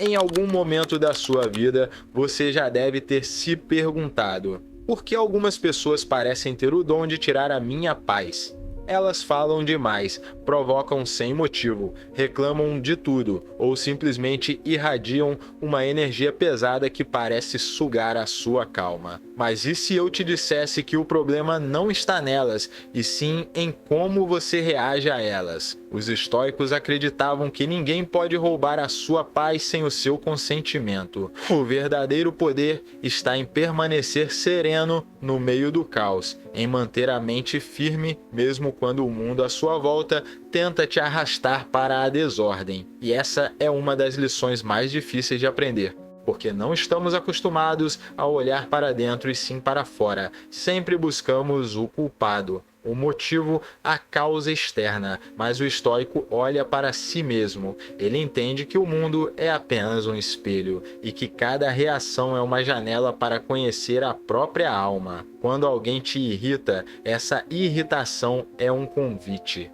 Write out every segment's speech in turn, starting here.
Em algum momento da sua vida, você já deve ter se perguntado: por que algumas pessoas parecem ter o dom de tirar a minha paz? Elas falam demais, provocam sem motivo, reclamam de tudo ou simplesmente irradiam uma energia pesada que parece sugar a sua calma. Mas e se eu te dissesse que o problema não está nelas, e sim em como você reage a elas? Os estoicos acreditavam que ninguém pode roubar a sua paz sem o seu consentimento. O verdadeiro poder está em permanecer sereno no meio do caos, em manter a mente firme mesmo quando o mundo à sua volta tenta te arrastar para a desordem. E essa é uma das lições mais difíceis de aprender, porque não estamos acostumados a olhar para dentro e sim para fora. Sempre buscamos o culpado, o motivo, a causa externa, mas o estoico olha para si mesmo. Ele entende que o mundo é apenas um espelho e que cada reação é uma janela para conhecer a própria alma. Quando alguém te irrita, essa irritação é um convite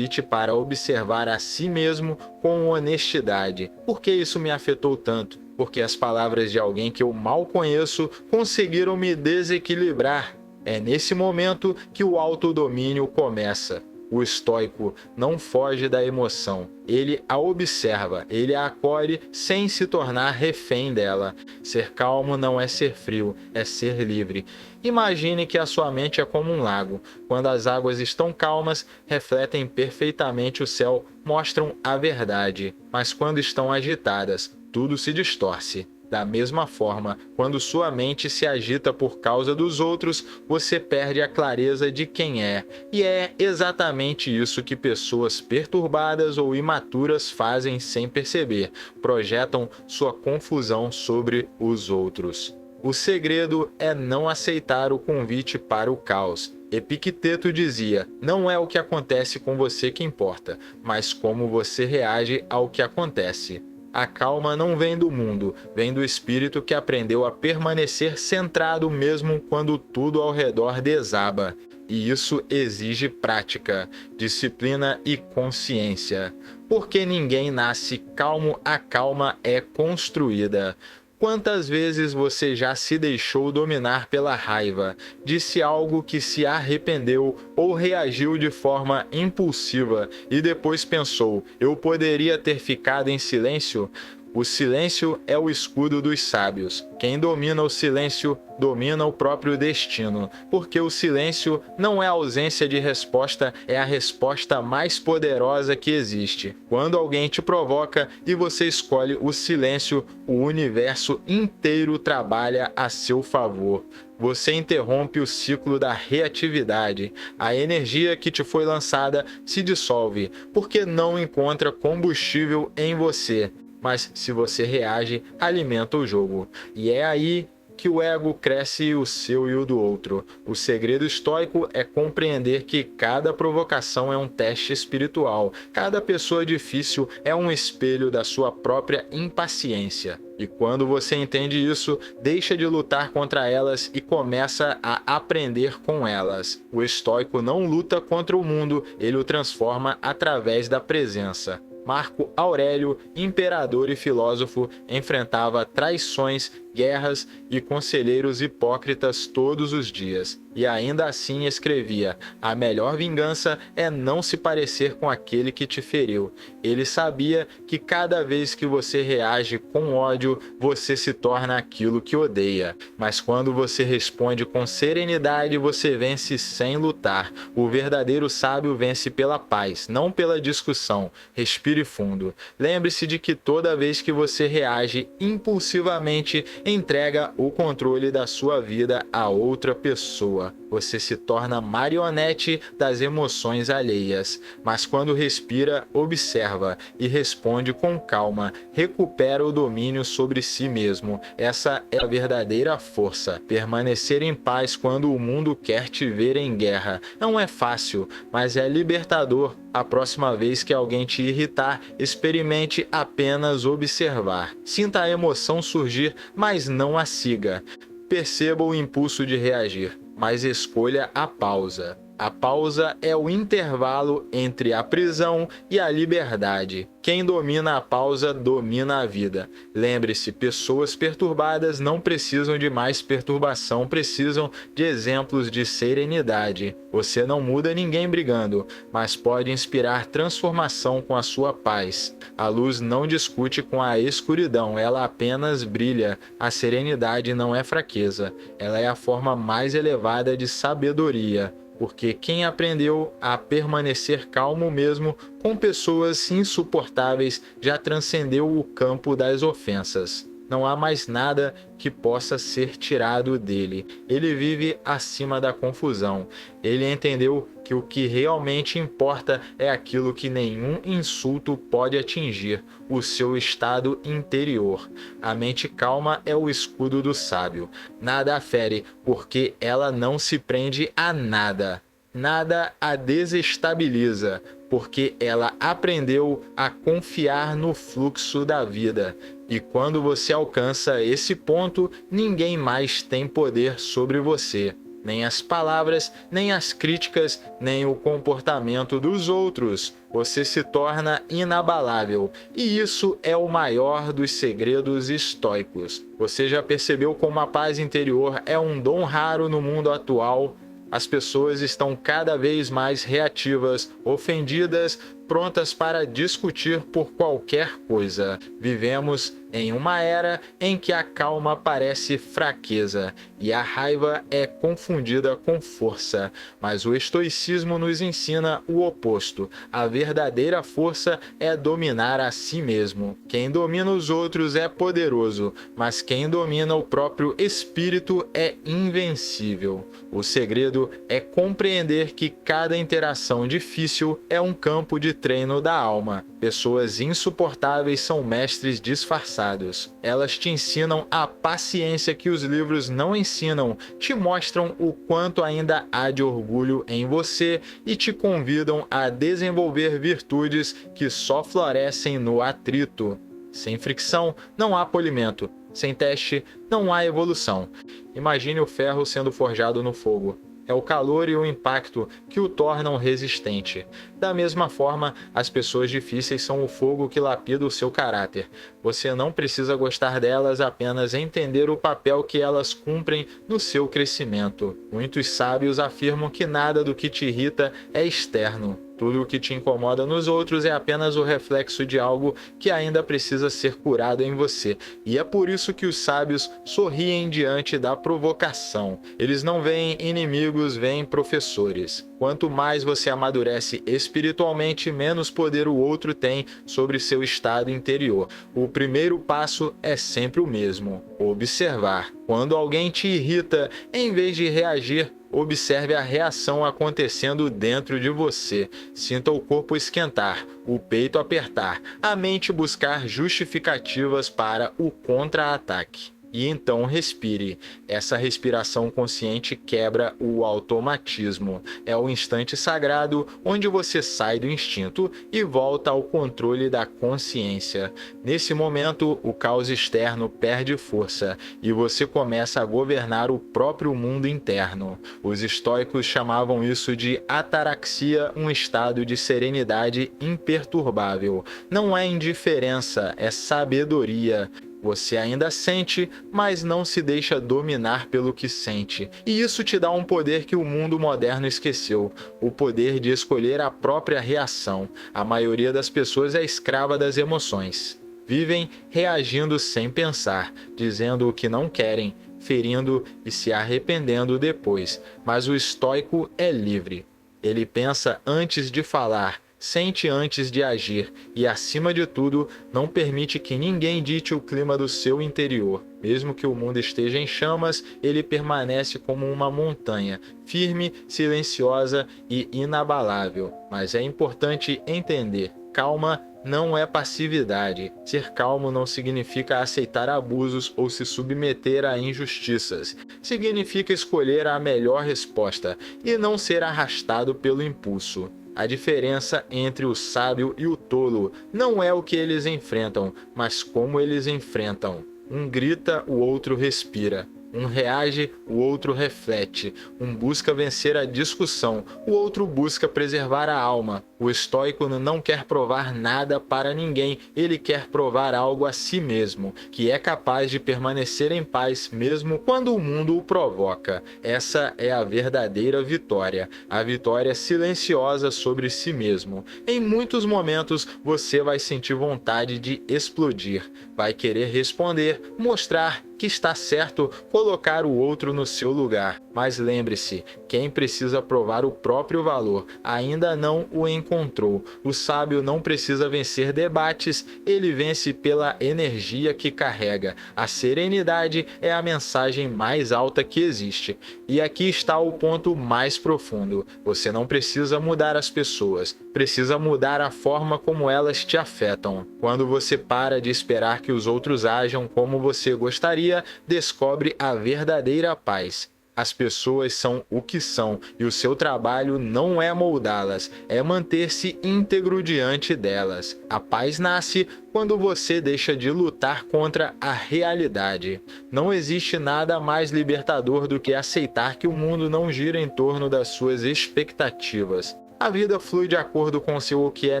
para observar a si mesmo com honestidade. Por que isso me afetou tanto? Porque as palavras de alguém que eu mal conheço conseguiram me desequilibrar. É nesse momento que o autodomínio começa. O estoico não foge da emoção, ele a observa, ele a acolhe sem se tornar refém dela. Ser calmo não é ser frio, é ser livre. Imagine que a sua mente é como um lago. Quando as águas estão calmas, refletem perfeitamente o céu, mostram a verdade. Mas quando estão agitadas, tudo se distorce. Da mesma forma, quando sua mente se agita por causa dos outros, você perde a clareza de quem é. E é exatamente isso que pessoas perturbadas ou imaturas fazem sem perceber. Projetam sua confusão sobre os outros. O segredo é não aceitar o convite para o caos. Epicteto dizia: não é o que acontece com você que importa, mas como você reage ao que acontece. A calma não vem do mundo, vem do espírito que aprendeu a permanecer centrado mesmo quando tudo ao redor desaba. E isso exige prática, disciplina e consciência. Porque ninguém nasce calmo, a calma é construída. Quantas vezes você já se deixou dominar pela raiva, disse algo que se arrependeu ou reagiu de forma impulsiva e depois pensou: eu poderia ter ficado em silêncio? O silêncio é o escudo dos sábios. Quem domina o silêncio domina o próprio destino, porque o silêncio não é a ausência de resposta, é a resposta mais poderosa que existe. Quando alguém te provoca e você escolhe o silêncio, o universo inteiro trabalha a seu favor. Você interrompe o ciclo da reatividade. A energia que te foi lançada se dissolve, porque não encontra combustível em você. Mas se você reage, alimenta o jogo. E é aí que o ego cresce, o seu e o do outro. O segredo estoico é compreender que cada provocação é um teste espiritual. Cada pessoa difícil é um espelho da sua própria impaciência. E quando você entende isso, deixa de lutar contra elas e começa a aprender com elas. O estoico não luta contra o mundo, ele o transforma através da presença. Marco Aurélio, imperador e filósofo, enfrentava traições, guerras e conselheiros hipócritas todos os dias. E ainda assim escrevia: a melhor vingança é não se parecer com aquele que te feriu. Ele sabia que cada vez que você reage com ódio, você se torna aquilo que odeia. Mas quando você responde com serenidade, você vence sem lutar. O verdadeiro sábio vence pela paz, não pela discussão. Respire fundo. Lembre-se de que toda vez que você reage impulsivamente, entrega o controle da sua vida a outra pessoa. Você se torna marionete das emoções alheias. Mas quando respira, observa e responde com calma, recupera o domínio sobre si mesmo. Essa é a verdadeira força. Permanecer em paz quando o mundo quer te ver em guerra. Não é fácil, mas é libertador. A próxima vez que alguém te irritar, experimente apenas observar. Sinta a emoção surgir, mas não a siga. Perceba o impulso de reagir, mas escolha a pausa. A pausa é o intervalo entre a prisão e a liberdade. Quem domina a pausa domina a vida. Lembre-se, pessoas perturbadas não precisam de mais perturbação, precisam de exemplos de serenidade. Você não muda ninguém brigando, mas pode inspirar transformação com a sua paz. A luz não discute com a escuridão, ela apenas brilha. A serenidade não é fraqueza, ela é a forma mais elevada de sabedoria. Porque quem aprendeu a permanecer calmo mesmo com pessoas insuportáveis já transcendeu o campo das ofensas. Não há mais nada que possa ser tirado dele. Ele vive acima da confusão. Ele entendeu que o que realmente importa é aquilo que nenhum insulto pode atingir, o seu estado interior. A mente calma é o escudo do sábio. Nada a fere, porque ela não se prende a nada. Nada a desestabiliza, porque ela aprendeu a confiar no fluxo da vida. E quando você alcança esse ponto, ninguém mais tem poder sobre você. Nem as palavras, nem as críticas, nem o comportamento dos outros. Você se torna inabalável. E isso é o maior dos segredos estoicos. Você já percebeu como a paz interior é um dom raro no mundo atual? As pessoas estão cada vez mais reativas, ofendidas, prontas para discutir por qualquer coisa. Vivemos em uma era em que a calma parece fraqueza e a raiva é confundida com força. Mas o estoicismo nos ensina o oposto. A verdadeira força é dominar a si mesmo. Quem domina os outros é poderoso, mas quem domina o próprio espírito é invencível. O segredo é compreender que cada interação difícil é um campo de treino da alma. Pessoas insuportáveis são mestres disfarçados. Elas te ensinam a paciência que os livros não ensinam, te mostram o quanto ainda há de orgulho em você e te convidam a desenvolver virtudes que só florescem no atrito. Sem fricção, não há polimento. Sem teste, não há evolução. Imagine o ferro sendo forjado no fogo. É o calor e o impacto que o tornam resistente. Da mesma forma, as pessoas difíceis são o fogo que lapida o seu caráter. Você não precisa gostar delas, apenas entender o papel que elas cumprem no seu crescimento. Muitos sábios afirmam que nada do que te irrita é externo. Tudo o que te incomoda nos outros é apenas o reflexo de algo que ainda precisa ser curado em você. E é por isso que os sábios sorriem diante da provocação. Eles não veem inimigos, veem professores. Quanto mais você amadurece espiritualmente, menos poder o outro tem sobre seu estado interior. O primeiro passo é sempre o mesmo: observar. Quando alguém te irrita, em vez de reagir, observe a reação acontecendo dentro de você. Sinta o corpo esquentar, o peito apertar, a mente buscar justificativas para o contra-ataque. E então respire. Essa respiração consciente quebra o automatismo. É o instante sagrado onde você sai do instinto e volta ao controle da consciência. Nesse momento, o caos externo perde força e você começa a governar o próprio mundo interno. Os estoicos chamavam isso de ataraxia, um estado de serenidade imperturbável. Não é indiferença, é sabedoria. Você ainda sente, mas não se deixa dominar pelo que sente. E isso te dá um poder que o mundo moderno esqueceu: o poder de escolher a própria reação. A maioria das pessoas é escrava das emoções. Vivem reagindo sem pensar, dizendo o que não querem, ferindo e se arrependendo depois. Mas o estoico é livre. Ele pensa antes de falar, sente antes de agir e, acima de tudo, não permite que ninguém dite o clima do seu interior. Mesmo que o mundo esteja em chamas, ele permanece como uma montanha, firme, silenciosa e inabalável. Mas é importante entender: calma não é passividade. Ser calmo não significa aceitar abusos ou se submeter a injustiças. Significa escolher a melhor resposta e não ser arrastado pelo impulso. A diferença entre o sábio e o tolo não é o que eles enfrentam, mas como eles enfrentam. Um grita, o outro respira. Um reage, o outro reflete. Um busca vencer a discussão, o outro busca preservar a alma. O estoico não quer provar nada para ninguém, ele quer provar algo a si mesmo, que é capaz de permanecer em paz mesmo quando o mundo o provoca. Essa é a verdadeira vitória, a vitória silenciosa sobre si mesmo. Em muitos momentos você vai sentir vontade de explodir, vai querer responder, mostrar que está certo, colocar o outro no seu lugar. Mas lembre-se, quem precisa provar o próprio valor ainda não o encontrou. O sábio não precisa vencer debates, ele vence pela energia que carrega. A serenidade é a mensagem mais alta que existe. E aqui está o ponto mais profundo. Você não precisa mudar as pessoas, precisa mudar a forma como elas te afetam. Quando você para de esperar que os outros ajam como você gostaria, descobre a verdadeira paz. As pessoas são o que são e o seu trabalho não é moldá-las, é manter-se íntegro diante delas. A paz nasce quando você deixa de lutar contra a realidade. Não existe nada mais libertador do que aceitar que o mundo não gira em torno das suas expectativas. A vida flui de acordo com o que é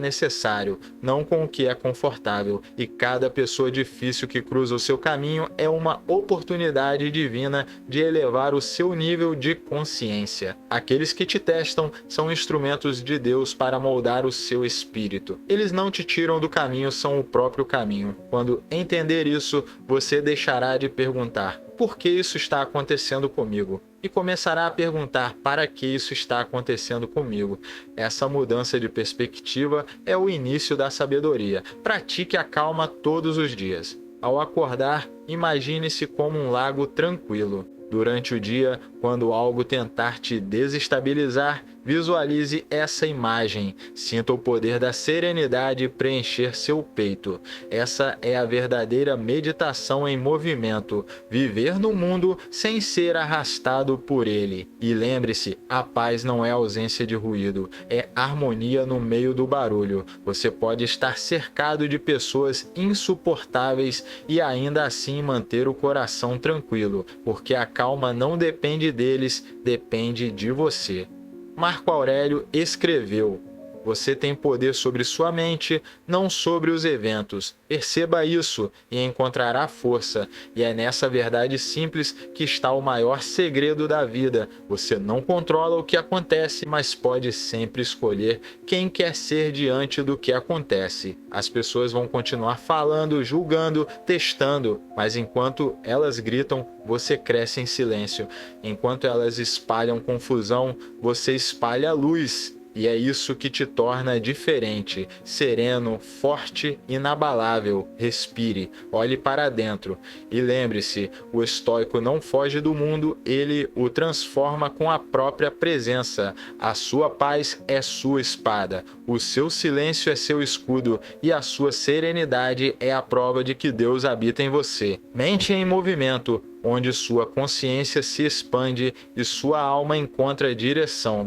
necessário, não com o que é confortável, e cada pessoa difícil que cruza o seu caminho é uma oportunidade divina de elevar o seu nível de consciência. Aqueles que te testam são instrumentos de Deus para moldar o seu espírito. Eles não te tiram do caminho, são o próprio caminho. Quando entender isso, você deixará de perguntar: por que isso está acontecendo comigo? E começará a perguntar: para que isso está acontecendo comigo? Essa mudança de perspectiva é o início da sabedoria. Pratique a calma todos os dias. Ao acordar, imagine-se como um lago tranquilo. Durante o dia, quando algo tentar te desestabilizar, visualize essa imagem. Sinta o poder da serenidade preencher seu peito. Essa é a verdadeira meditação em movimento. Viver no mundo sem ser arrastado por ele. E lembre-se, a paz não é ausência de ruído, é harmonia no meio do barulho. Você pode estar cercado de pessoas insuportáveis e ainda assim manter o coração tranquilo, porque a calma não depende deles, depende de você. Marco Aurélio escreveu: você tem poder sobre sua mente, não sobre os eventos. Perceba isso e encontrará força. E é nessa verdade simples que está o maior segredo da vida. Você não controla o que acontece, mas pode sempre escolher quem quer ser diante do que acontece. As pessoas vão continuar falando, julgando, testando, mas enquanto elas gritam, você cresce em silêncio. Enquanto elas espalham confusão, você espalha luz. E é isso que te torna diferente, sereno, forte, inabalável. Respire, olhe para dentro. E lembre-se, o estoico não foge do mundo, ele o transforma com a própria presença. A sua paz é sua espada, o seu silêncio é seu escudo e a sua serenidade é a prova de que Deus habita em você. Mente em movimento, onde sua consciência se expande e sua alma encontra direção.